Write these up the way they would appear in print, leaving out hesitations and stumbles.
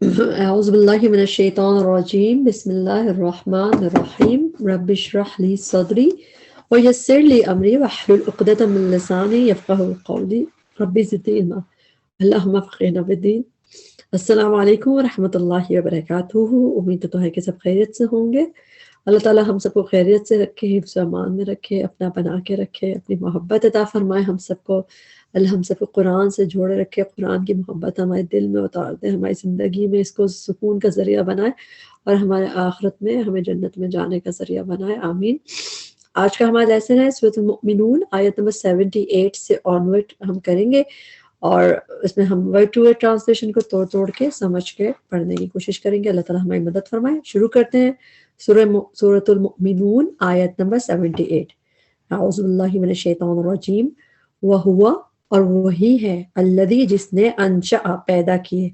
اعوذ باللہ من الشیطان الرجیم بسم اللہ الرحمن الرحیم رب اشرح لی صدری ویسر لی امری واحلل عقدۃ من لسانی یفقہوا قولی رب زدنی علما اللہم فقہنا فی الدین۔ السلام علیکم ورحمۃ اللہ وبرکاتہ۔ امید تو ہے کہ سب خیریت سے ہوں گے۔ اللہ تعالیٰ ہم سب کو خیریت سے رکھے، حفظ و امان میں رکھے، اپنا بنا کے رکھے، اپنی محبت عطا فرمائے ہم سب کو۔ اللہ ہم سب کو قرآن سے جوڑے رکھے، قرآن کی محبت ہمارے دل میں اتار دے، ہماری زندگی میں اس کو سکون کا ذریعہ بنائے اور ہمارے آخرت میں ہمیں جنت میں جانے کا ذریعہ بنائے، آمین۔ آج کا ہمارا لیسن ہے سورۃ المؤمنون، آیت نمبر 78 سے آنورڈ ہم کریں گے، اور اس میں ہم ورڈ ٹو ورڈ ٹرانسلیشن کو توڑ توڑ کے سمجھ کے پڑھنے کی کوشش کریں گے۔ اللہ تعالیٰ ہماری مدد فرمائے۔ شروع کرتے ہیں سورۃ المؤمنون، آیت نمبر 78۔ اعوذ باللہ من الشیطان الرجیم۔ وَهُوَ، اور وہی ہے، الذی جس نے، انشأ پیدا کیے۔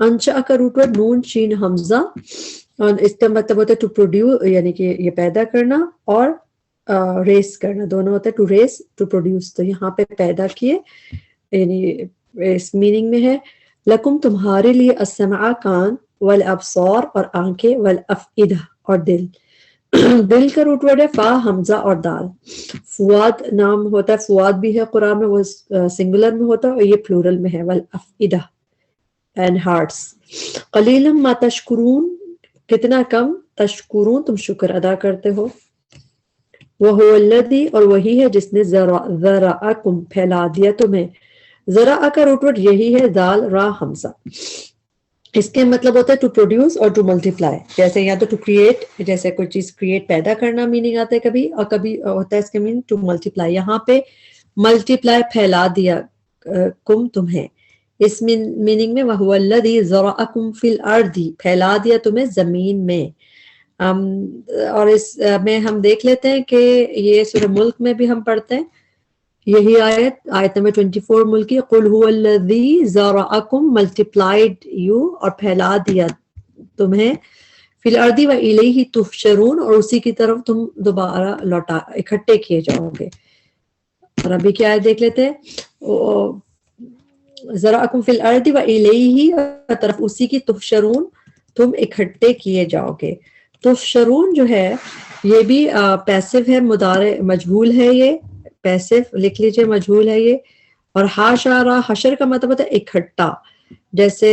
انشأ کا روٹ ورڈ نون شین حمزہ، اور اس کا مطلب ہوتا ہے ٹو پروڈیوس، یعنی کہ یہ پیدا کرنا، اور ریس کرنا، دونوں ہوتا ہے ٹو ریس ٹو پروڈیوس۔ تو یہاں پہ پیدا کیے یعنی اس میننگ میں ہے لکم تمہارے لیے، السمع کان، والابصار اور آنکھیں، والافئدہ اور دل۔ دل کا روٹ ورڈ ہے فا حمزہ اور دال۔ فواد نام ہوتا ہے، فواد بھی ہے قرآن میں، وہ سنگولر میں ہوتا ہے، اور یہ پلورل میں ہے، والافئدہ اینڈ ہارٹس۔ قلیلا ما تشکرون، کتنا کم، تشکرون تم شکر ادا کرتے ہو۔ وَهُوَ الَّذِي، اور وہی ہے جس نے ذرأکم پھیلا دیا تمہیں۔ ذرا کا روٹ ورڈ یہی ہے، دال را حمزہ۔ اس کے مطلب ہوتا ہے ٹو پروڈیوس اور ٹو ملٹیپلائی، جیسے یا تو ٹو کریٹ، جیسے کوئی چیز کریٹ پیدا کرنا میننگ آتا ہے کبھی، اور کبھی ہوتا ہے اس کا میننگ ٹو ملٹیپلائی۔ یہاں پہ ملٹیپلائی پھیلا دیا کم تمہیں، اس میننگ میں وَهُوَ الَّذِي ذَرَأَكُمْ فِي الْأَرْضِ، پھیلا دیا تمہیں زمین میں۔ اور اس میں ہم دیکھ لیتے ہیں کہ یہ سورہ ملک میں بھی ہم پڑھتے ہیں یہی آیت نمبر 24 ملکی، قُلْ هُوَ الَّذِي ذَرَأَكُمْ، ملٹیپلائڈ یو، اور پھیلا دیا تمہیں، فی الارض وَإِلَيْهِ تُحْشَرُونَ، اور اسی کی طرف تم دوبارہ لوٹا اکٹھے کیے جاؤ گے۔ اور ابھی کیا آیت دیکھ لیتے ہیں، ذرأکم فی الارض وَإِلَيْهِ، طرف اسی کی، تحشرون تم اکٹھے کیے جاؤ گے۔ تحشرون جو ہے یہ بھی پیسو ہے، مضارع مجہول ہے، یہ پیسو لکھ لیجئے، مجہول ہے یہ۔ اور حاشر، حشر کا مطلب ہوتا ہے اکٹھا، جیسے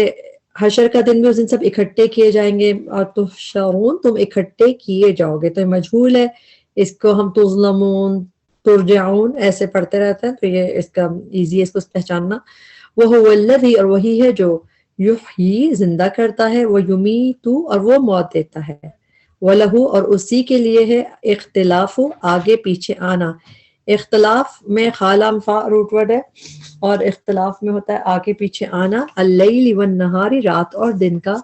حشر کا دن میں اس دن سب اکٹھے کیے جائیں گے، اور تحشرون تم اکٹھے کیے جاؤ گے، تو یہ مجہول ہے، اس کو ہم تظلمون، ترجعون ایسے پڑھتے رہتے ہیں، تو یہ اس کا ایزی ہے اس کو پہچاننا۔ وَهُوَ الَّذِي، اور وہی ہے جو، یحیی زندہ کرتا ہے، وَیُمِیتُ اور وہ موت دیتا ہے، وَلَهُ اور اسی کے لیے ہے، اختلاف آگے پیچھے آنا۔ اختلاف میں خالام فا روٹ ورڈ ہے، اور اختلاف میں ہوتا ہے آگے پیچھے آنا، اللیل والنہار، رات اور دن کا۔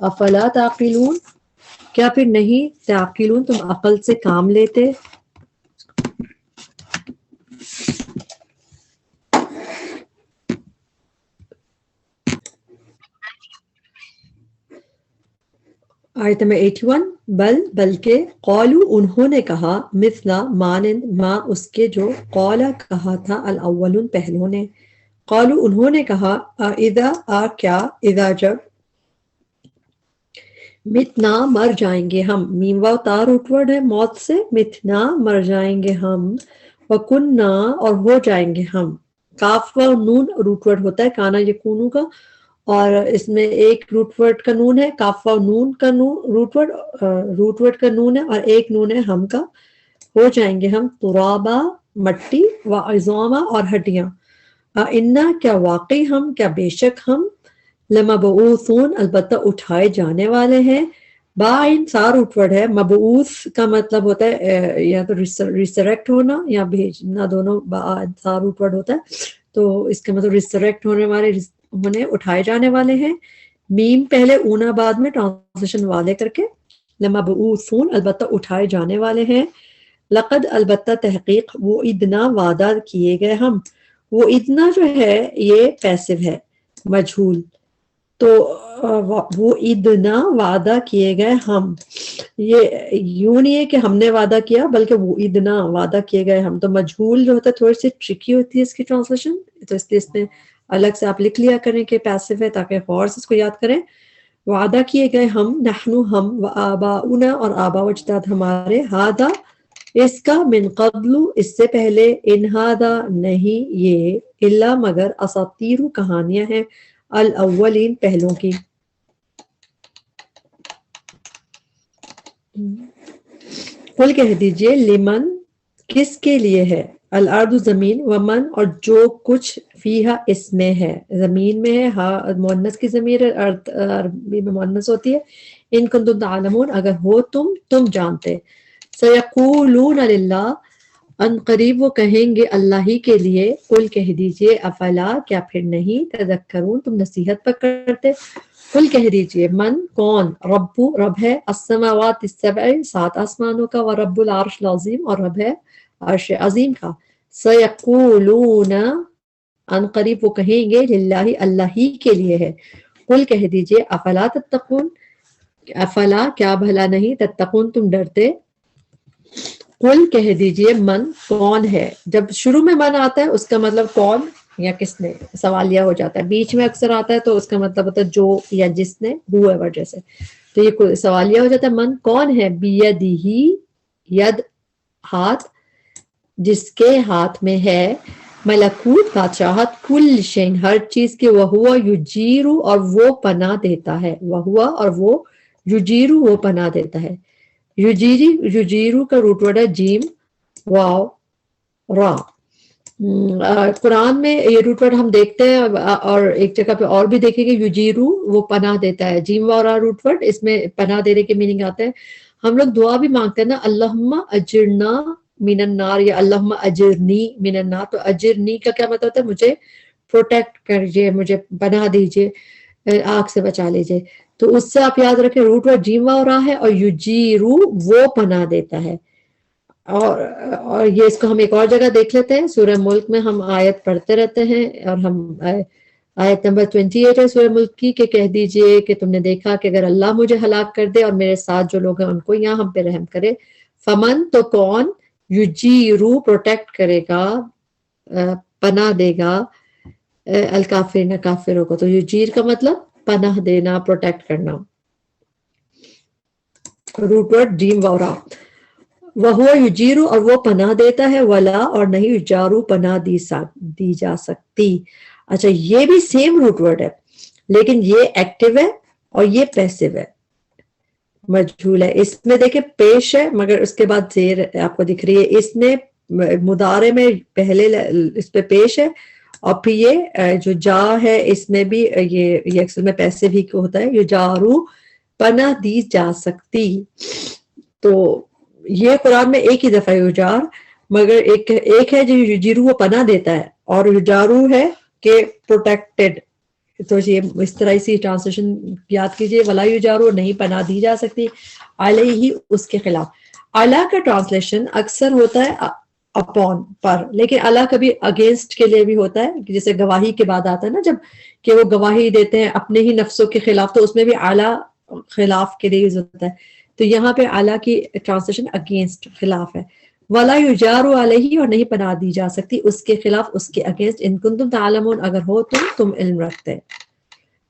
افلا تعقلون، کیا پھر نہیں، تعقلون تم عقل سے کام لیتے۔ آیت نمبر 81، بل بلکہ، قالو انہوں نے کہا، مثلا مانند، ما اس کے جو، قولا کہا تھا، الاولون پہلوں نے۔ قالو انہوں نے کہا، اذا کیا، اذا جب، متنا مر جائیں گے ہم، میم واو تا روٹ ورڈ ہے موت سے، متنا مر جائیں گے ہم، وکننا اور ہو جائیں گے ہم۔ کاف و نون روٹ ورڈ ہوتا ہے کانا یکونو کا، اور اس میں ایک روٹ ورڈ کا نون ہے، کاف و نون کا نون روٹ ورڈ کا نون ہے، اور ایک نون ہے ہم کا۔ ہو جائیں گے ہم، ترابا مٹی، و عظاما اور ہڈیاں، انا کیا واقعی ہم، کیا بے شک ہم، لمبعوثون البتہ اٹھائے جانے والے ہیں۔ باعن سا روٹ ورڈ ہے، مبعوث کا مطلب ہوتا ہے یا تو ریسریکٹ ہونا یا بھیجنا، دونوں باعن سا روٹ ورڈ ہوتا ہے، تو اس کا مطلب ریسریکٹ ہونے والے، ہونے اٹھائے جانے والے ہیں۔ میم پہلے اونا بعد میں ٹرانسلیشن والے کر کے، لمبعوثون البتہ اٹھائے جانے والے ہیں۔ لقد البتہ تحقیق، وہ ادنا وعدہ کیے گئے ہم۔ وہ ادنا جو ہے یہ پیسو ہے، مجہول، تو وہ ادنا وعدہ کیے گئے ہم، یہ یوں نہیں ہے کہ ہم نے وعدہ کیا، بلکہ وہ ادنا وعدہ کیے گئے ہم۔ تو مجہول جو ہوتا ہے تھوڑی سی ٹرکی ہوتی ہے اس کی ٹرانسلیشن، تو اس لیے اس میں الگ سے آپ لکھ لیا کریں کہ پیسو ہے، تاکہ غور سے اس کو یاد کریں۔ وعدہ کیے گئے ہم، نحنو ہم، و آباؤنا اور آبا و اجداد ہمارے، ہادہ اس کا، من قبل اس سے پہلے، ان ہادہ نہیں یہ، الا مگر، اساطیر کہانیاں ہیں، الاولین پہلوں کی۔ قل کہہ دیجئے، لمن کس کے لیے ہے، الارض زمین، ومن اور جو کچھ، فیہا اس میں ہے، زمین میں ہے، ہا مؤنث کی ضمیر ہے، ارض عربی میں مؤنث ہوتی ہے، ان کنتم تعلمون اگر ہو تم جانتے، سیقولون للہ ان قریب وہ کہیں گے اللہ ہی کے لیے، قل کہہ دیجئے افلا کیا پھر نہیں، تذکرون تم نصیحت پکڑتے، قل کہہ دیجئے من کون، ربو رب ہے، السماوات السبع 7 آسمانوں کا، ورب العرش العظیم اور رب ہے عرش عظیم کا، سیقولون ان قریب وہ کہیں گے للہ اللہ ہی کے لیے ہے، قل کہہ دیجئے افلا تتقون افلا کیا بھلا نہیں، تتقون تم ڈرتے، قل کہہ دیجئے من کون ہے، جب شروع میں من آتا ہے اس کا مطلب کون یا کس نے، سوالیہ ہو جاتا ہے، بیچ میں اکثر آتا ہے تو اس کا مطلب ہوتا ہے جو یا جس نے، whoever جیسے، تو یہ سوالیہ ہو جاتا ہے، من کون ہے، بیدہی ید ہاتھ، جس کے ہاتھ میں ہے، ملکوت بادشاہت، کل شین ہر چیز کے، وہو یجیرو اور وہ پناہ دیتا ہے، وہو اور وہ یجیرو وہ پناہ دیتا ہے، یجیرو کا روٹ ورڈ ہے جیم واو را۔ قرآن میں یہ روٹ ورڈ ہم دیکھتے ہیں، اور ایک جگہ پہ اور بھی دیکھیں گے، یجیرو وہ پناہ دیتا ہے، جیم واو را روٹ ورڈ، اس میں پناہ دینے کے میننگ آتا ہے۔ ہم لوگ دعا بھی مانگتے ہیں نا، اللہم اجرنا من النار یا اللہم اجرنی من النار، تو اجرنی کا کیا مطلب ہوتا ہے، مجھے پروٹیکٹ کریجئے، مجھے پناہ دیجئے، آگ سے بچا لیجئے، تو اس سے آپ یاد رکھیں روٹ ورڈ جیم واو را ہے، اور یجیرو وہ پناہ دیتا ہے، اور یہ اس کو ہم ایک اور جگہ دیکھ لیتے ہیں، سورہ ملک میں ہم آیت پڑھتے رہتے ہیں، اور ہم آیت نمبر 28 ہے سورہ ملک کی، کہ کہہ دیجئے کہ تم نے دیکھا کہ اگر اللہ مجھے ہلاک کر دے اور میرے ساتھ جو لوگ ہیں ان کو یہاں ہم پہ رحم کرے، فمن تو کون، یجیرو پروٹیکٹ کرے گا، پناہ دے گا، الکافرین کافروں کو، تو یجیر کا مطلب پناہ دینا، پروٹیکٹ کرنا، روٹ ورڈ جیم وورا، وہ یجیرو اور وہ پناہ دیتا ہے، ولا اور نہیں یجارو پناہ دی جا سکتی۔ اچھا یہ بھی سیم روٹ ورڈ ہے، لیکن یہ ایکٹیو ہے اور یہ پیسو ہے، مجھول ہے، اس میں دیکھیں پیش ہے مگر اس کے بعد زیر آپ کو دکھ رہی ہے، اس نے مضارع میں پہلے اس پہ پیش ہے، اور پھر یہ جو جا ہے اس میں بھی یہ اکثر میں پیسو ہی ہوتا ہے، یجارو پناہ دی جا سکتی، تو یہ قرآن میں ایک ہی دفعہ یجار، مگر ایک ہے جو یجیرو وہ پناہ دیتا ہے، اور یجارو ہے کہ پروٹیکٹڈ، تو یہ اس طرح اسی ٹرانسلیشن یاد کیجئے، ولا یجارو نہیں پناہ دی جا سکتی، علیہ اس کے خلاف، اعلیٰ کا ٹرانسلیشن اکثر ہوتا ہے اپون پر، لیکن اعلیٰ کبھی اگینسٹ کے لیے بھی ہوتا ہے، جیسے گواہی کے بعد آتا ہے نا جب کہ وہ گواہی دیتے ہیں اپنے ہی نفسوں کے خلاف، تو اس میں بھی اعلیٰ خلاف کے لیے یوز ہوتا ہے، تو یہاں پہ اعلیٰ کی ٹرانسلیشن اگینسٹ خلاف ہے، ولا یجار علیہ اور نہیں پناہ دی جا سکتی اس کے خلاف، اس کے اگینسٹ، ان کنتم تعلمون اگر ہو تم علم رکھتے،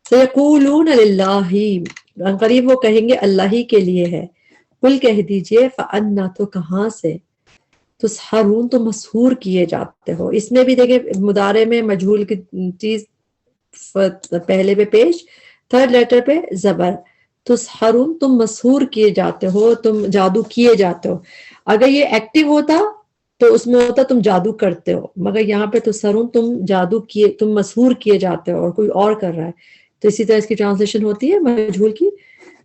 سیقولون للہ قریب وہ کہیں گے اللہ ہی کے لیے ہے، قل کہہ دیجئے فانا تو کہاں سے، تسحرون تو مسحور کیے جاتے ہو، اس میں بھی دیکھیں مضارع میں مجہول کی چیز پہلے پہ پیش، تھرڈ لیٹر پہ زبر، تسحرون تم مسحور کیے جاتے ہو، تم جادو کیے جاتے ہو، اگر یہ ایکٹیو ہوتا تو اس میں ہوتا تم جادو کرتے ہو، مگر یہاں پہ تسحرون تم جادو کیے، تم مسحور کیے جاتے ہو اور کوئی اور کر رہا ہے، تو اسی طرح اس کی ٹرانسلیشن ہوتی ہے مجہول کی،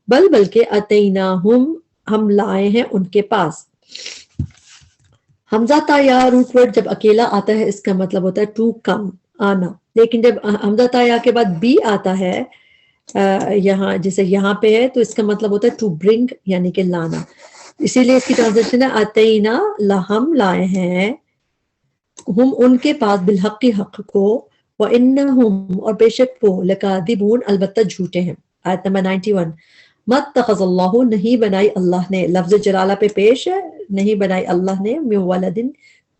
بلکہ اتیناہم ہم لائے ہیں ان کے پاس، حمزہ تا یا روٹ ورڈ جب اکیلا آتا ہے اس کا مطلب ہوتا ہے ٹو کم آنا، لیکن جب حمزہ تا یا کے بعد بی آتا ہے یہاں جیسے یہاں پہ ہے تو اس کا مطلب ہوتا ہے ٹو برنگ یعنی کہ لانا، اسی لیے اس کی ٹرانسلیشن ہے اتینا ہم لائے ہیں، ہم ان کے پاس بالحق حق کو، وانہم اور بے شک وہ لکاذبون البتہ جھوٹے ہیں، آیت نمبر 91، مت اتخذ اللہ نہیں بنائی اللہ نے، لفظ جلالہ پہ پیش ہے، نہیں بنائی اللہ نے، من ولدن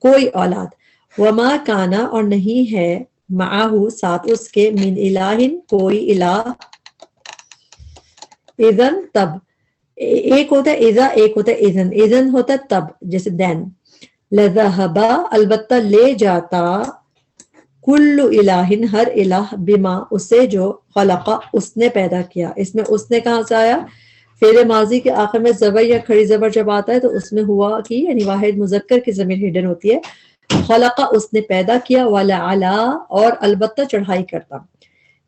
کوئی اولاد، وما کانا اور نہیں ہے، معاہو ساتھ اس کے، من الہ کوئی الہ، اذن تب، ایک ہوتا ہے اذا، ایک ہوتا ہے اذن. اذن ہوتا ہے تب، جیسے دین. لذہبا البتہ لے جاتا، کل الہ ہر الہ، بما اسے جو، خلقا اس نے پیدا کیا. اس میں اس نے کہاں سے آیا؟ فعل ماضی کے آخر میں زبر یا کھڑی زبر جب آتا ہے تو اس میں ہوا کی یعنی واحد مذکر کی ضمیر ہڈن ہوتی ہے. خلقا اس نے پیدا کیا، ولعلا اور البتہ چڑھائی کرتا.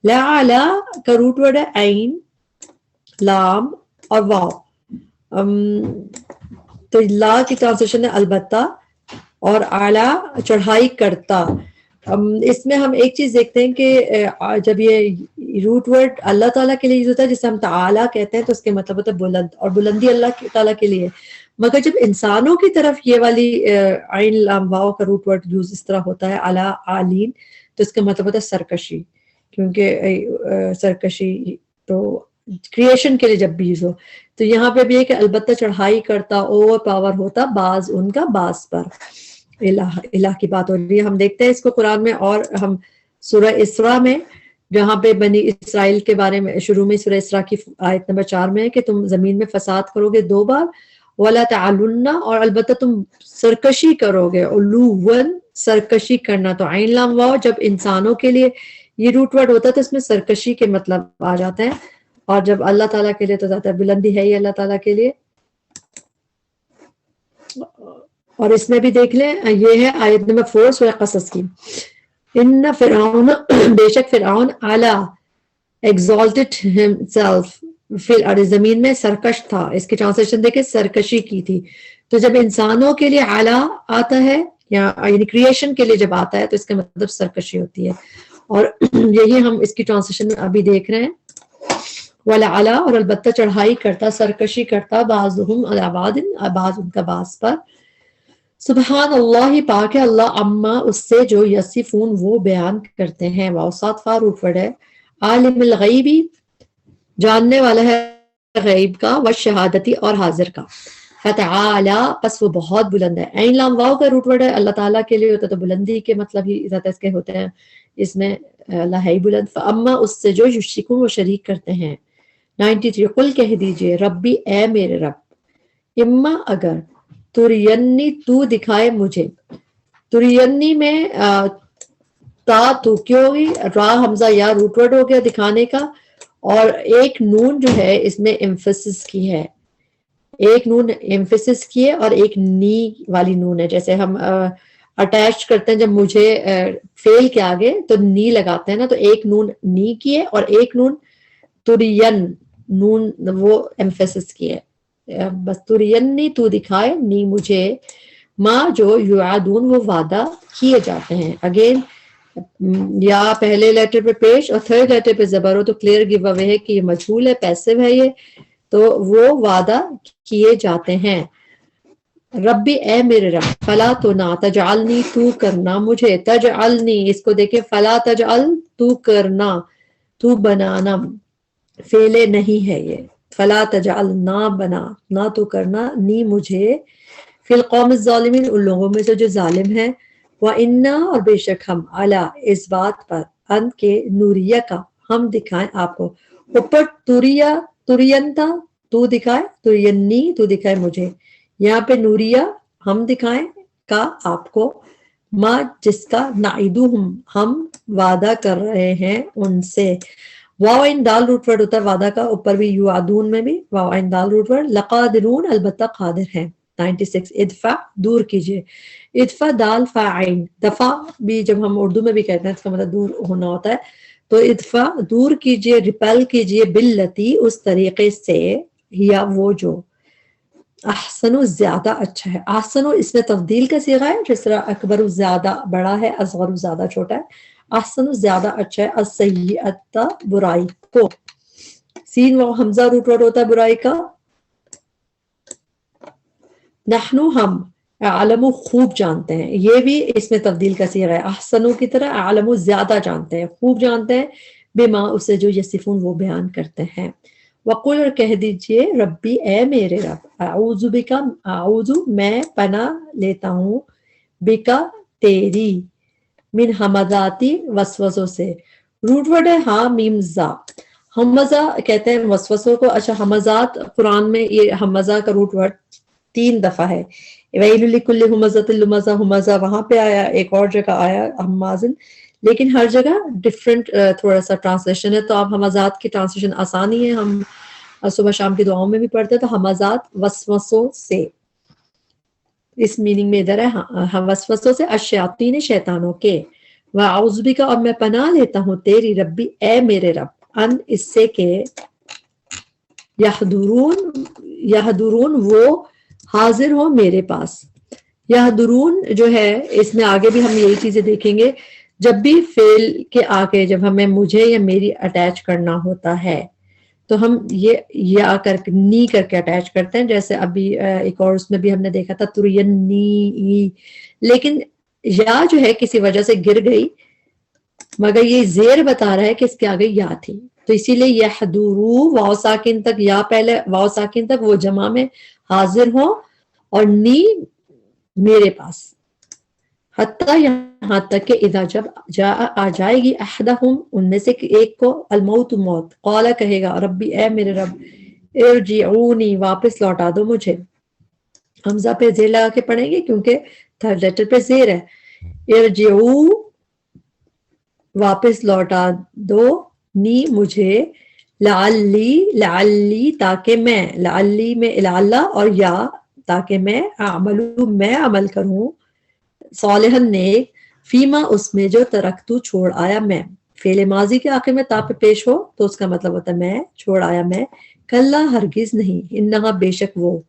لعلا کا روٹ ورڈ ہے عین، لام اور واو. تو لا کی ٹرانسلیشن ہے البتہ، اور اعلی چڑھائی کرتا. اس میں ہم ایک چیز دیکھتے ہیں کہ جب یہ روٹ ورڈ اللہ تعالیٰ کے لیے یوز ہوتا ہے جسے ہم تعالیٰ کہتے ہیں تو اس کے مطلب ہوتا ہے بلند، اور بلندی اللہ تعالیٰ کے لیے. مگر جب انسانوں کی طرف یہ والی عین لام واو کا روٹ ورڈ یوز اس طرح ہوتا ہے اعلیٰ عالین، تو اس کا مطلب ہوتا ہے سرکشی. کیونکہ سرکشی تو کریشن کے لیے جب بھی یوز ہو، تو یہاں پہ بھی ہے کہ البتہ چڑھائی کرتا، اوور پاور ہوتا بعض ان کا بعض پر. الہ کی بات ہو رہی ہے. ہم دیکھتے ہیں اس کو قرآن میں، اور ہم سورہ اسراء میں جہاں پہ بنی اسرائیل کے بارے میں شروع میں سورہ اسراء کی آیت نمبر 4 میں ہے کہ تم زمین میں فساد کرو گے 2 بار، وَلَا تَعَلُنَّ اور البتہ تم سرکشی کرو گے، علوًا سرکشی کرنا. تو عین لام واو جب انسانوں کے لیے یہ روٹ ورڈ ہوتا ہے تو اس میں سرکشی کے مطلب آ جاتے ہیں، اور جب اللہ تعالیٰ کے لیے تو زیادہ بلندی ہے ہی اللہ تعالیٰ کے لیے. اور اس میں بھی دیکھ لیں یہ ہے آیت نمبر 4 سورہ قصص کی. ان فرعون بے شک فرعون اعلیٰ exalted himself فی الارض زمین میں سرکش تھا. اس کی ٹرانسلیشن دیکھیں سرکشی کی تھی. تو جب انسانوں کے لیے اعلیٰ آتا ہے یا یعنی کریشن کے لیے جب آتا ہے تو اس کا مطلب سرکشی ہوتی ہے. اور یہی ہم اس کی ٹرانسلیشن میں ابھی دیکھ رہے ہیں. وَلَعَلَا اور البتہ چڑھائی کرتا، سرکشی کرتا، بعضهم علی بعض بعض ان کا بعض پر. سبحان اللہ پاک ہے اللہ، اما اس سے جو یصفون وہ بیان کرتے ہیں. واؤسات فا روٹ ورڈ ہے. عالم الغیبی جاننے والا ہے غیب کا، والشہادتی اور حاضر کا. فتعالی پس وہ بہت بلند ہے. عین لام واو کا روٹ ورڈ ہے اللہ تعالیٰ کے لیے ہوتا ہے تو بلندی کے مطلب ہی زیادہ اس کے ہوتے ہیں. اس میں اللہ ہے بلند. فاما اس سے جو یشرکون وہ شریک کرتے ہیں. 93 قل کہہ دیجئے ربی اے میرے رب، اما اگر ترینی تو دکھائے مجھے. ترینی میں تا تو کیوں ہوئی، را حمزہ یا روٹ ورڈ ہو گیا دکھانے کا، اور ایک نون جو ہے اس میں ایمفسس کی ہے. ایک نون ایمفسس کی ہے اور ایک نی والی نون ہے. جیسے ہم اٹیچ کرتے ہیں جب مجھے فیل کے آگے تو نی لگاتے ہیں نا، تو ایک نون نی کی ہے اور ایک نون ترین نون وہ ایمفسس کی ہے. بس ترینی تو دکھائے نی مجھے، ماں جو یعدون وہ وعدہ کیے جاتے ہیں. اگین یا پہلے لیٹر پہ پیش اور تھرڈ لیٹر پہ زبر ہو تو کلیئر گیو اوے ہے کہ یہ مجہول ہے، پیسو ہے یہ، تو وہ وعدہ کیے جاتے ہیں. ربی اے میرے رب، فلا تو نہ تجعلنی تو کرنا مجھے، تجعلنی اس کو دیکھیں فلا تجعل تو کرنا، تو بنانا فعل نہیں ہے یہ. فلا تجعل نہ بنا، نہ تو کرنا، نی مجھے، فی القوم الظالمین ان لوگوں میں سے جو ظالم ہیں. وَإِنَّا اور بے شک ہم علی اس بات پر ان کے نوریہ کا ہم دکھائیں آپ کو. اوپر توریہ تورینتا تو دکھائے، تورینی تو دکھائے مجھے، یہاں پہ نوریہ ہم دکھائیں کا آپ کو، ما جس کا نعیدہم ہم وعدہ کر رہے ہیں ان سے. واو عین دال روٹ ورڈ ہوتا ہے وعدہ کا، اوپر بھی یوعدون میں بھی واو عین دال روٹ ورڈ. لقادرون البتہ قادر ہیں. 96 ادفع دور کیجئے، ادفع دال فا عین، دفع بھی جب ہم اردو میں بھی کہتے ہیں اس کا مطلب دور ہونا ہوتا ہے. تو ادفع دور کیجئے، ریپیل کیجئے، باللتی اس طریقے سے، یا وہ جو، احسن زیادہ اچھا ہے. احسن اس میں تفضیل کا صیغہ ہے، جس طرح اکبر زیادہ بڑا ہے، اصغر زیادہ چھوٹا ہے. احسن زیادہ اچھا ہے، السیئۃ برائی کو. سین و حمزہ روٹ ورڈ ہوتا ہے برائی کا. نحنو ہم، اعلم خوب جانتے ہیں، یہ بھی اس میں تبدیل کا صیغہ ہے. احسنو کی طرح اعلم زیادہ جانتے ہیں، خوب جانتے ہیں، بما اسے جو یصفون وہ بیان کرتے ہیں. وقل اور کہہ دیجئے ربی اے میرے رب، اعوذ بکا اعوذ میں پناہ لیتا ہوں، بکا تیری، من حمزاتی وسوسوں سے. روٹ ورڈ ہے ہاں میم زا. حمزہ کہتے ہیں وسوسوں کو. اچھا حمزات قرآن میں یہ حمزہ کا روٹ ورڈ 3 دفعہ ہے. ویل لکل ہمزۃ لمزہ حمزہ وہاں پہ آیا, ایک اور جگہ آیا حمازن, لیکن ہر جگہ ڈفرینٹ تھوڑا سا ٹرانسلیشن ہے. تو آپ حمزات کی ٹرانسلیشن آسانی ہے, ہم صبح شام کی دعاؤں میں بھی پڑھتے ہیں. تو حمزات وسوسوں سے اس میننگ میں ادھر ہے, وسوسوں سے, الشیاطین شیطانوں کے, واعوذ بک اور میں پناہ لیتا ہوں تیری ربی اے میرے رب, ان اس سے کہ یحضرون وہ حاضر ہو میرے پاس. یحضرون جو ہے اس میں آگے بھی ہم یہی چیزیں دیکھیں گے, جب بھی فعل کے آگے جب ہمیں مجھے یا میری اٹیچ کرنا ہوتا ہے تو ہم یہ یا کر کے نی کر کے اٹیچ کرتے ہیں. جیسے ابھی ایک اور اس میں بھی ہم نے دیکھا تھا ترینی, لیکن یا جو ہے کسی وجہ سے گر گئی, مگر یہ زیر بتا رہا ہے کہ اس کے آگے یا تھی, تو اسی لیے یحضرو واو ساکن تک, یا پہلے واو ساکن تک وہ جمع میں حاضر ہو, اور نی میرے پاس, حتیٰ یہاں تک کہ اذا جب آ جائے گی احدہم ان میں سے ایک کو الموت موت, قال کہے گا ربی اے میرے رب ارجعونی واپس لوٹا دو مجھے. حمزہ پہ زیر لگا کے پڑھیں گے کیونکہ تھرڈ لیٹر پہ زیر ہے. ارجعو واپس لوٹا دو نی مجھے, لعلی تاکہ میں, لعلی میں لعلہ اور یا تاکہ میں, اعملو میں عمل کروں, صالحن نیک, فیما اس میں جو ترکتو چھوڑ آیا میں. فعل ماضی کے آخر میں تا پہ پیش ہو تو اس کا مطلب ہوتا ہے میں چھوڑ آیا میں, کلا ہرگز نہیں, انہا بے شک وہ,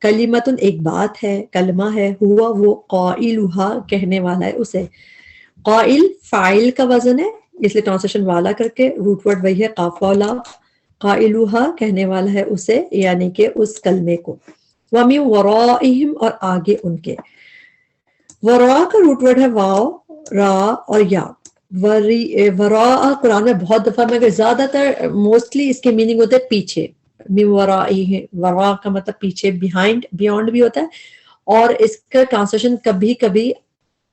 کلمتن ایک بات ہے, کلمہ ہے, ہوا وہ, قائلہا کہنے والا ہے اسے. قائل فاعل کا وزن ہے اس لیے ٹرانسلیشن والا کر کے روٹ ورڈ وہی ہے قاف والا. قائلہا کہنے والا ہے اسے, یعنی کہ اس کلمے کو. وَمِن وَرَائِهِمْ اور آگے ان کے. ورا کا روٹ ورڈ ہے واو, را اور یا. ورا قرآن میں بہت دفعہ, مگر زیادہ تر موسٹلی اس کے میننگ ہوتے ہیں پیچھے. من ورائہم, ورا کا مطلب پیچھے, بیہائنڈ, بیونڈ بھی ہوتا ہے, اور اس کا ٹرانسلیشن کبھی کبھی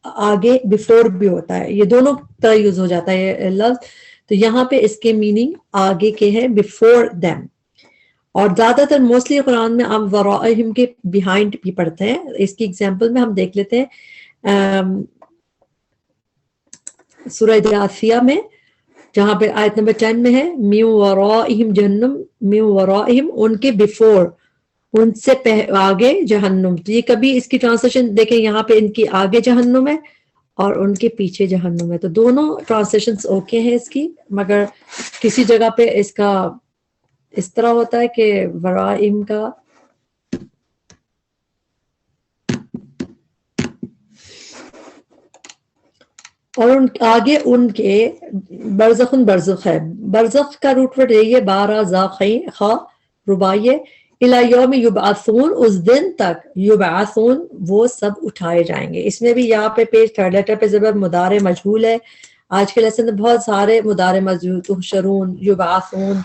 آگے بفور بھی ہوتا ہے, یہ دونوں طرح یوز ہو جاتا ہے یہ لفظ. تو یہاں پہ اس کے میننگ آگے کے ہیں, بفور دیم. اور زیادہ تر موسٹلی قرآن میں آپ ورائہم کے بیہائنڈ بھی پڑھتے ہیں. اس کی اگزامپل میں ہم دیکھ لیتے ہیں سورہ جاثیہ میں, جہاں پہ آیت نمبر 10 میں ہے من ورائہم جہنم, من ورائہم ان کے بفور, ان سے آگے جہنم. تو یہ کبھی اس کی ٹرانسلیشن دیکھیں, یہاں پہ ان کی آگے جہنم ہے اور ان کے پیچھے جہنم ہے. تو دونوں ٹرانسلیشنز اوکے ہیں اس کی, مگر کسی جگہ پہ اس کا اس طرح ہوتا ہے کہ ورائہم کا اور ان آگے ان کے برزخن برزخ ہے. برزخ کا روٹ ورڈ یہی ہے, بارہ زاخین خا رباعی, الی یوم یبعثون اس دن تک, یبعثون وہ سب اٹھائے جائیں گے. اس میں بھی یہاں پہ پیج تھرڈ لیٹر پہ زبر مضارع مجہول ہے. آج کے لیسن میں بہت سارے مضارع مجہول, تحشرون, یبعثون,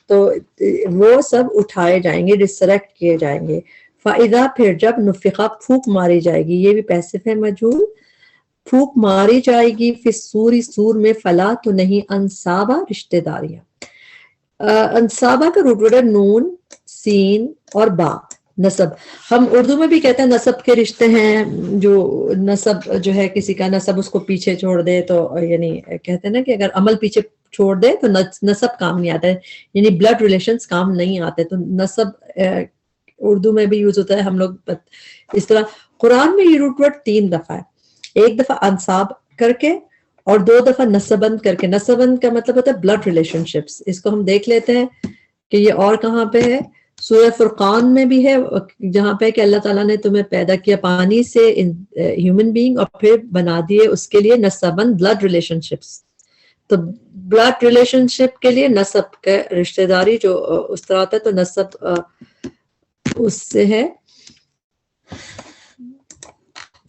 تو وہ سب اٹھائے جائیں گے, ریسریکٹ کیے جائیں گے. فاذا پھر جب نفخہ پھونک ماری جائے گی, یہ بھی پیسف ہے مجہول, پھونک ماری جائے گی, فی الصور سور میں, فلا تو نہیں, انصابہ رشتہ داریاں. انصابہ کا روٹ ورڈ ہے نون, سین اور با, نسب. ہم اردو میں بھی کہتے ہیں نسب کے رشتے ہیں, جو نسب جو ہے کسی کا نسب اس کو پیچھے چھوڑ دے, تو یعنی کہتے ہیں نا کہ اگر عمل پیچھے چھوڑ دے تو نسب کام نہیں آتا ہے, یعنی بلڈ ریلیشنز کام نہیں آتے. تو نسب اردو میں بھی یوز ہوتا ہے, ہم لوگ اس طرح. قرآن میں یہ روٹ ورڈ 3 دفعہ ہے, ایک دفعہ انصاب کر کے اور 2 دفعہ نسبند کر کے. نسبند کا مطلب ہوتا ہے بلڈ ریلیشن شپس. اس کو ہم دیکھ لیتے ہیں کہ یہ اور کہاں پہ ہے. سورہ فرقان میں بھی ہے, جہاں پہ کہ اللہ تعالیٰ نے تمہیں پیدا کیا پانی سے ہیومن بینگ, اور پھر بنا دیے اس کے لیے نسبند بلڈ ریلیشن شپس. تو بلڈ ریلیشن شپ کے لیے نسب کا رشتہ داری جو اس طرح ہوتا ہے, تو نسب اس سے ہے.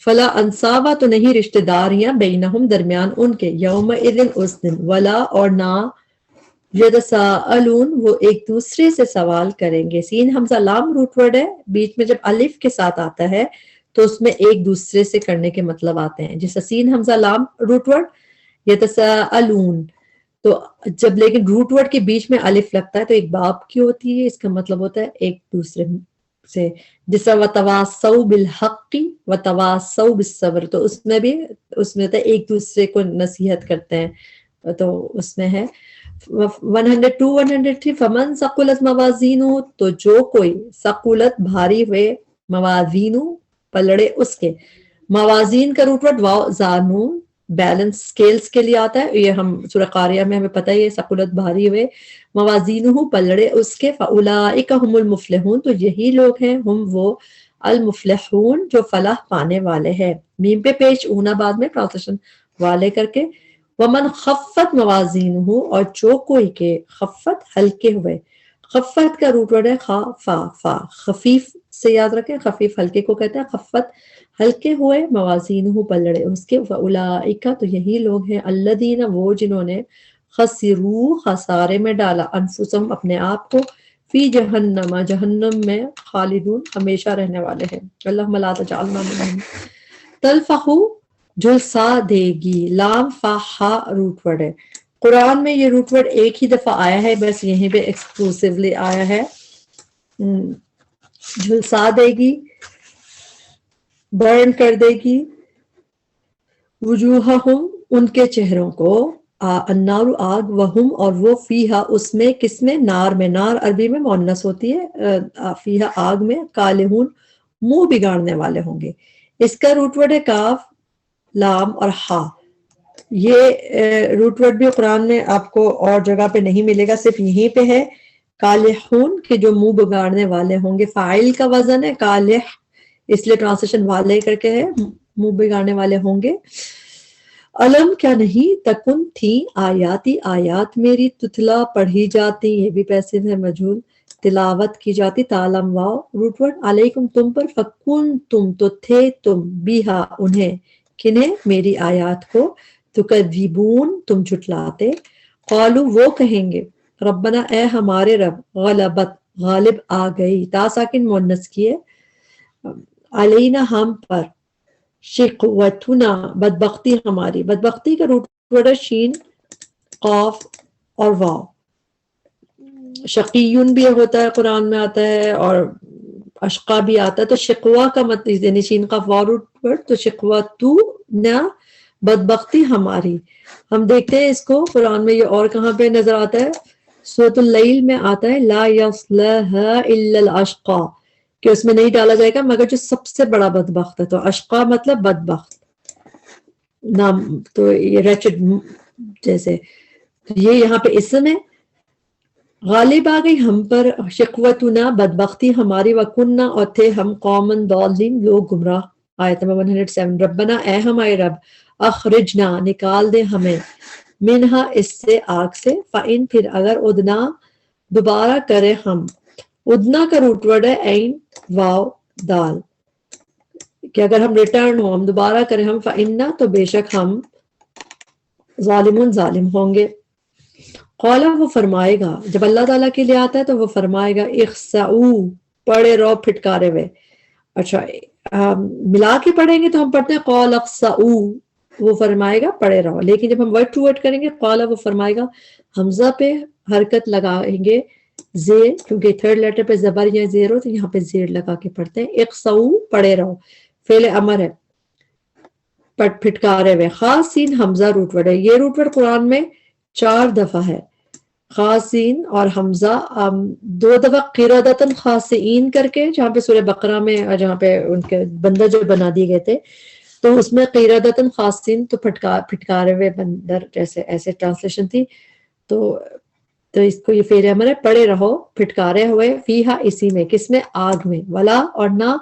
فلا انصابہ تو نہیں رشتہ داریاں, بینہم درمیان ان کے, یوم اذن اس دن, ولا اور نہ, یتساءلون وہ ایک دوسرے سے سوال کریں گے. سین حمزہ لام روٹ ورڈ ہے, بیچ میں جب الف کے ساتھ آتا ہے تو اس میں ایک دوسرے سے کرنے کے مطلب آتے ہیں. جیسے سین حمزہ لام روٹ ورڈ یتساءلون, تو جب لیکن روٹ ورڈ کے بیچ میں الف لگتا ہے تو ایک باب کی ہوتی ہے، اس کا مطلب ہوتا ہے ایک دوسرے سے، جیسا وتواصوا بالحق وتواصوا بالصبر، تو اس میں بھی اس میں ہوتا ہے ایک دوسرے کو نصیحت کرتے ہیں، تو اس میں ہے 102 103 فمن ثقلت موازینہ، تو جو کوئی ثقلت بھاری ہوئے، موازینہ پلڑے اس کے، موازین کا روٹ ورڈ واؤ بیلنس سکیلز کے لیے آتا ہے، یہ ہم سورہ قاریہ میں ہمیں پتہ ہے، یہ ثقلت بھاری ہوئے، موازینہ پلڑے اس کے، فاولئک هم المفلحون، تو یہی لوگ ہیں، ہم وہ المفلحون جو فلاح پانے والے ہیں، میم پہ پیش اونا بعد میں ٹرانسلیشن والے کر کے، ومن خفت موازینہ، اور جو کوئی کے خفت ہلکے ہوئے، خفت کا روٹ ورڈ ہے فا، خفیف سے یاد رکھیں، خفیف ہلکے کو کہتے ہیں، خفت ہلکے ہوئے، موازینہ پلڑے اس کے، فاولئک تو یہی لوگ ہیں، الذین وہ جنہوں نے خسروا خسارے میں ڈالا، انفسہم اپنے آپ کو، فی جہنم جہنم میں، خالدون ہمیشہ رہنے والے ہیں، اللہم لا تجعلنا منہم۔ تلفح جھلسا دے گی، لام فا ہا روٹ ورڈ ہے، قرآن میں یہ روٹ ورڈ ایک ہی دفعہ آیا ہے، بس یہیں پہ ایکسکلوسیولی آیا ہے، جھلسا دے گی، برن کر دے گی، وجوہہم ان کے چہروں کو، النار آگ، وہم اور وہ، فیہا اس میں، کس میں، نار میں، نار عربی میں مؤنث ہوتی ہے، فیہا آگ میں، کالہون منہ بگاڑنے والے ہوں گے، اس کا روٹ ورڈ ہے کاف لام اور ہا، یہ روٹ ورڈ بھی قرآن میں آپ کو اور جگہ پہ نہیں ملے گا، صرف یہیں پہ ہے، کالحون کہ جو منہ بگاڑنے والے ہوں گے، فاعل کا وزن ہے کالح، اس لیے ٹرانسلیشن والے کر کے ہے، منہ بگاڑنے والے ہوں گے، علم کیا نہیں، تکن تھی آیاتی آیات میری، تتلا پڑھی جاتی، یہ بھی پیسو ہے مجہول، تلاوت کی جاتی، تعلم واو روٹ ورڈ، علیکم تم پر، فکن تم تو تھے تم، بیہا انہیں، کنہیں، میری آیات کو، تکذبون تم جھٹلاتے، قالو وہ کہیں گے، ربنا اے ہمارے رب، غلبت غالب آ گئی، تا ساکن مؤنث کی ہے، علینا ہم پر، شقوتنا بدبختی ہماری، بدبختی کا روٹ ورڈ ہے شین قاف اور واو، شقیون بھی ہوتا ہے قرآن میں آتا ہے، اور اشقا بھی آتا ہے، تو شقوا کا مطلب یعنی شین قاف واو روٹ ورڈ، تو شقوتنا بدبختی ہماری، ہم دیکھتے ہیں اس کو قرآن میں یہ اور کہاں پہ نظر آتا ہے، سورۃ اللیل میں آتا ہے، لا یصلها الا الاشقى، کہ اس میں نہیں ڈالا جائے گا مگر جو سب سے بڑا بدبخت ہے، تو اشقا مطلب بدبخت نام، تو یہ ریچڈ جیسے، تو یہ یہاں پہ اسم ہے، غالب آ گئی ہم پر، شقوتنا بدبختی ہماری، وکننا اور تھے ہم، قومن ضالین لوگ گمراہ، آیت نمبر 107، ربنا اے ہمارے رب، اخرجنا نکال دے ہمیں، منہا اس سے آگ سے، فإن پھر اگر ادنا دوبارہ کرے ہم، ادنا کا روٹ ورڈ ہے عین واو دال، کہ اگر ہم ریٹرن ہو، ہم دوبارہ کریں ہم، فإنا تو بے شک ہم، ظالمون ظالم ہوں گے، قولا وہ فرمائے گا، جب اللہ تعالیٰ کے لیے آتا ہے تو وہ فرمائے گا، اخسعو پڑے رہو پھٹکارے ہوئے، اچھا ملا کے پڑھیں گے تو ہم پڑھتے ہیں قول اخسعو، وہ فرمائے گا پڑے رہو، لیکن جب ہم ورڈ ٹو ورڈ کریں گے، قولا وہ فرمائے گا، حمزہ پہ حرکت لگائیں گے، زیر، کیونکہ تھرڈ لیٹر پہ زبر یا زیر ہو تو یہاں پہ زیر لگا کے پڑھتے ہیں، اخسعو پڑے رہو، فعل امر ہے، پٹ پھٹکارے ہوئے، خاصین حمزہ روٹ ورڈ ہے، یہ روٹ ورڈ قرآن میں 4 دفعہ ہے، خاصین اور حمزہ، 2 دفعہ قرادتاً خاصین کر کے، جہاں پہ سورہ بقرہ میں جہاں پہ ان کے بندر جو بنا دیے گئے تھے، تو اس میں قرادتاً خاصین، تو پھٹکارے ہوئے بندر، جیسے ایسے ٹرانسلیشن تھی، تو اس کو یہ فعل امر ہے، پڑے رہو پھٹکارے ہوئے، فیہا اسی میں، کس میں، آگ میں، ولا اور نہ،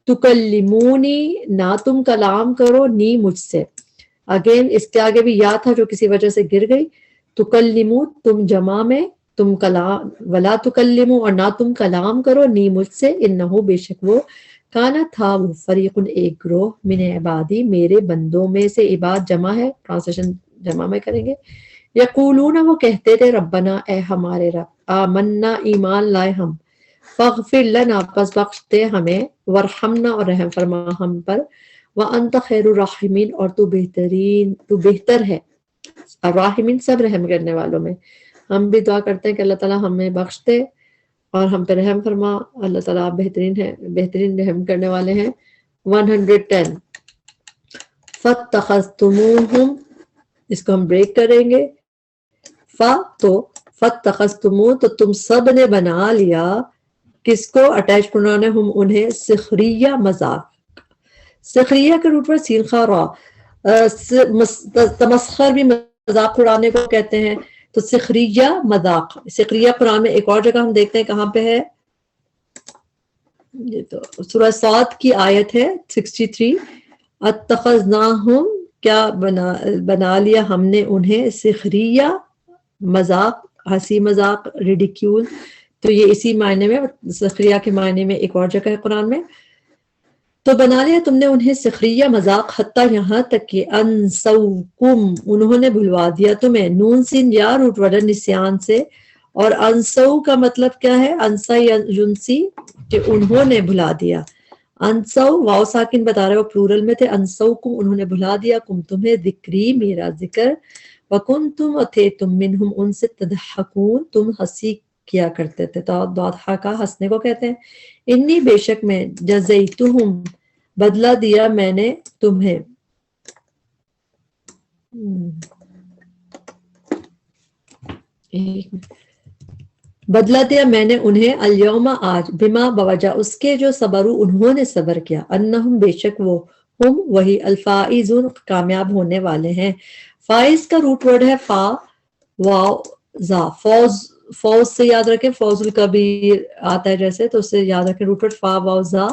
تکلمونی نہ تم کلام کرو، نی مجھ سے، اگین اس کے آگے بھی یا تھا جو کسی وجہ سے گر گئی، تکلمو تم جمع میں، تم کلام، ولا تکلمو اور نہ تم کلام کرو، نی مجھ سے، انہو بے شک وہ، کانا تھا وہ، فریقن ایک گروہ، من عبادی میرے بندوں میں سے، عباد جمع ہے، ٹرانسلیشن جمع میں کریں گے، یقولون وہ کہتے تھے، ربنا اے ہمارے رب، آمنا ایمان لائے ہم، فاغفر لنا پس بخش دے ہمیں، ورحمنا اور رحم فرما ہم پر، وانت خیر الراحمین اور تو بہتر ہے الراحمین سب رحم کرنے والوں میں. ہم بھی دعا کرتے ہیں کہ اللہ تعالیٰ ہمیں بخش دے اور ہم پہ رحم فرما. اللہ تعالیٰ آپ بہترین ہیں، بہترین رحم کرنے والے ہیں. 110 فَاتَّخَذْتُمُوهُمْ، اس کو ہم بریک کریں گے. تو فَاتَّخَذْتُمُوهُ، تو تم سب نے بنا لیا. کس کو اٹیچ پروناؤن ہے؟ ہم انہیں سخریہ مذاق. سخریہ کے روٹ پر سین خا را، تمسخر بھی مذاق اڑانے کو کہتے ہیں. تو سخریہ مذاق. سخریہ قرآن میں ایک اور جگہ ہم دیکھتے ہیں کہاں پہ ہے، یہ تو سورہ صاد کی آیت ہے 63. اتخذناہم، کیا بنا لیا ہم نے انہیں سخریہ مذاق، ہنسی مذاق، ریڈیکیول. تو یہ اسی معنی میں سخریہ کے معنی میں ایک اور جگہ ہے قرآن میں. تو بنا لیا تم نے انہیں سخریہ مذاق، حتیٰ یہاں تک کہ انسوکم، انہوں نے بھلوا دیا تمہیں. نون سین یا روٹ ورڈ نسیان سے. اور انسو کا مطلب کیا ہے؟ انسا یا ینسی، کہ انہوں نے بھلا دیا. انسو واو ساکن بتا رہے ہو پلورل میں تھے. انسوکم، انہوں نے بھلا دیا، کم تمہیں، ذکری میرا ذکر. وکنتم، اور تھے تم، منہم ان سے، تضحکون، تم ہنسی کیا کرتے تھے. تو ضحکا ہنسنے کو کہتے ہیں. انی، بے شک میں، جزیتہم، بدلہ دیا میں نے تمہیں. بدلہ دیا میں نے انہیں، الیوم، آج، بما، بوجہ اس کے، جو صبروا، انہوں نے صبر کیا. انہم، بے شک وہ، ہم، وہی، الفائزون، کامیاب ہونے والے ہیں. فائز کا روٹ ورڈ ہے فا واو زا. فوز، فوز سے یاد رکھیں، فوز الکبیر آتا ہے جیسے، تو اس سے یاد رکھیں روٹ ورڈ فا واو زا.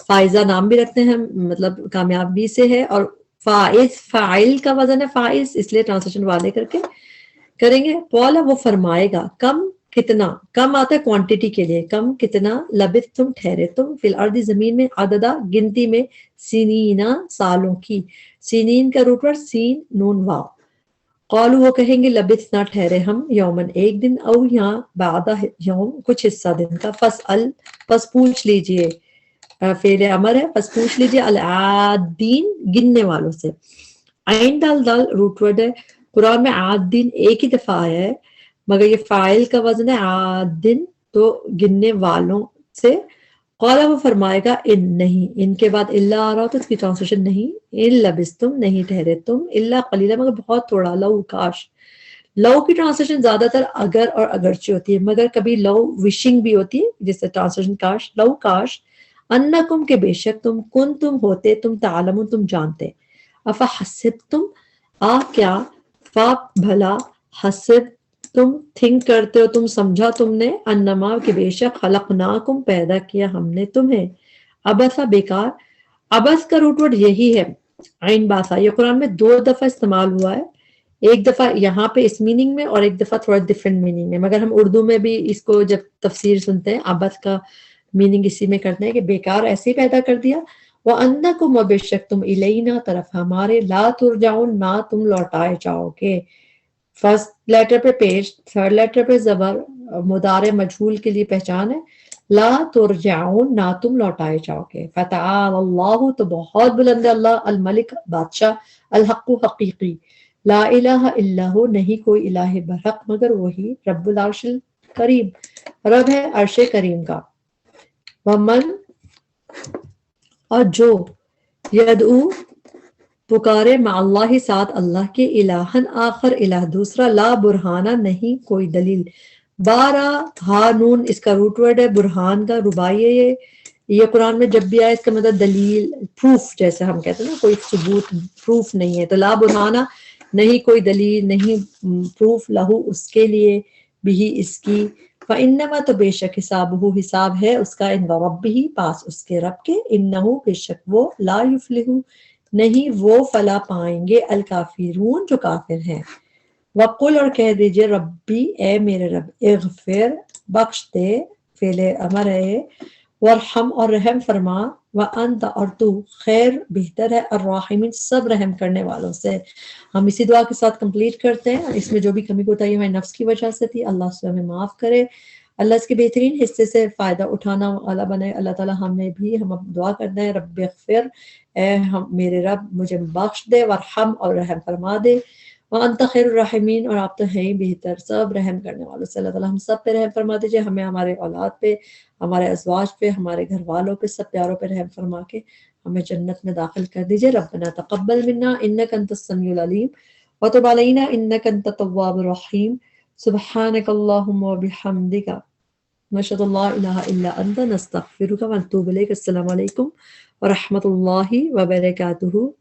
فائزہ نام بھی رکھتے ہیں مطلب کامیابی سے ہے. اور فائز، فاعل کا وزن ہے فائز، اس لیے ٹرانسلیشن والے کر کے کریں گے. قولا، وہ فرمائے گا. کم، کتنا. کم آتا ہے کوانٹٹی کے لیے، کم کتنا. لبث، تم ٹھہرے تم، فی الارض زمین میں، عددا گنتی میں، سنینا سالوں کی. سنین کا روٹ ورڈ سین نون واو. قالو، وہ کہیں گے، لبثنا ٹھہرے ہم، یومن ایک دن، او یہاں بعدہ یوم کچھ حصہ دن کا. فسأل، پس پوچھ لیجئے، فعل امر ہے، پس پوچھ لیجئے، العادین، گننے والوں سے. عین دال دال روٹ ورڈ ہے. قرآن میں عادین ایک ہی دفعہ آیا ہے، مگر یہ فاعل کا وزن ہے عادن، تو گننے والوں سے. قولا، وہ فرمائے گا، ان، نہیں. ان کے بعد اللہ آ رہا ہو تو اس کی ٹرانسلیشن نہیں. ان لبثتم، نہیں ٹھہرے تم، الا قلیلا، مگر بہت تھوڑا. لو، کاش. لو کی ٹرانسلیشن زیادہ تر اگر اور اگرچہ ہوتی ہے، مگر کبھی لو وشنگ بھی ہوتی ہے، جس سے ٹرانسلیشن کاش. لو، کاش. انکم، کے بے شک تم، کن تم ہوتے، تم تعلمون، تم جانتے. افا حسبتم، کیا، فا بھلا، حسب تم، تھنک کرتے ہو تم، سمجھا تم نے، انما، کہ بے شک، خلقناکم، پیدا کیا ہم نے تمہیں. ابسا، بیکار. ابس کا روٹ ورڈ یہی ہے، عین باسا. یہ قرآن میں 2 دفعہ استعمال ہوا ہے، ایک دفعہ یہاں پہ اس میننگ میں اور ایک دفعہ تھوڑا ڈفرینٹ میننگ میں. مگر ہم اردو میں بھی اس کو جب تفسیر سنتے ہیں ابس کا میننگ اسی میں کرتے ہیں کہ بیکار ایسے ہی پیدا کر دیا. وَأَنَّكُمْ، و بے شک تم، الینا، طرف ہمارے، لا ترجعون، نہ تم لوٹائے جاؤ گے. فرسٹ لیٹر پہ پیش، تھرڈ لیٹر پہ زبر، مضارع مجہول کے لیے پہچان ہے. لا ترجعون، نہ تم لوٹائے جاؤ گے. فتعال اللہ، تو بہت بلند ہے اللہ، الملک، بادشاہ، الحق، حقیقی. لا الہ الا ہو، نہیں کوئی الہ برحق مگر وہی. رب العرش الکریم، رب ہے عرش کریم کا. ومن، اور جو، یدعو، پکارے، مع اللہ، ساتھ اللہ کے، الہن آخر، الہ دوسرا، لا برہانہ، نہیں کوئی دلیل. بارہ ہانون، اس کا روٹ ورڈ ہے، برہان کا رباعی ہے. یہ قرآن میں جب بھی آئے اس کا مطلب دلیل، پروف، جیسے ہم کہتے ہیں نا کوئی ثبوت، پروف نہیں ہے. تو لا برہانہ، نہیں کوئی دلیل، نہیں پروف، لہو، اس کے لیے، بھی، اس کی. فَإِنَّمَا، تو بے شک، حسابہ، حساب ہے اس کا، عند ربہ، پاس اس کے رب کے. انہ، بے شک وہ، لا یفلح، نہیں وہ فلاح پائیں گے، الکافرون، جو کافر ہیں. وقل، اور کہہ دیجئے، ربی، اے میرے رب، اغفر، بخش دے، فعل امر ہے، ورحم، اور رحم فرما، وانت، اور تو، خیر، بہتر ہے، الراحمین، سب رحم کرنے والوں سے. ہم اسی دعا کے ساتھ کمپلیٹ کرتے ہیں. اس میں جو بھی کمی کوتاہی ہمارے نفس کی وجہ سے تھی، اللہ سے ہمیں معاف کرے، اللہ اس کے بہترین حصے سے فائدہ اٹھانا والا بنائے. اللہ تعالیٰ ہمیں بھی، ہم اب دعا کرتے ہیں، رب اغفر، اے میرے رب مجھے بخش دے، ورحم، اور رحم فرما دے، وانت خیر الرحمین، اور آپ تو ہیں ہی بہتر سب رحم کرنے والوں سے۔ اللہ تعالیٰ ہم سب پہ رحم فرما دیجیے، ہمیں ہمارے اولاد پہ، ہمارے ازواج پہ، ہمارے گھر والوں پہ، سب پیاروں پہ رحم فرما کے ہمیں جنت میں داخل کر دیجیے۔ ربنا تقبل منا انک انت السمیع العلیم وتب علینا انک انت التواب الرحیم، سبحانک اللہم وبحمدک، نشهد ان لا الہ الا انت، نستغفرک ونتوب الیک۔ السلام علیکم ورحمۃ اللہ وبرکاتہ۔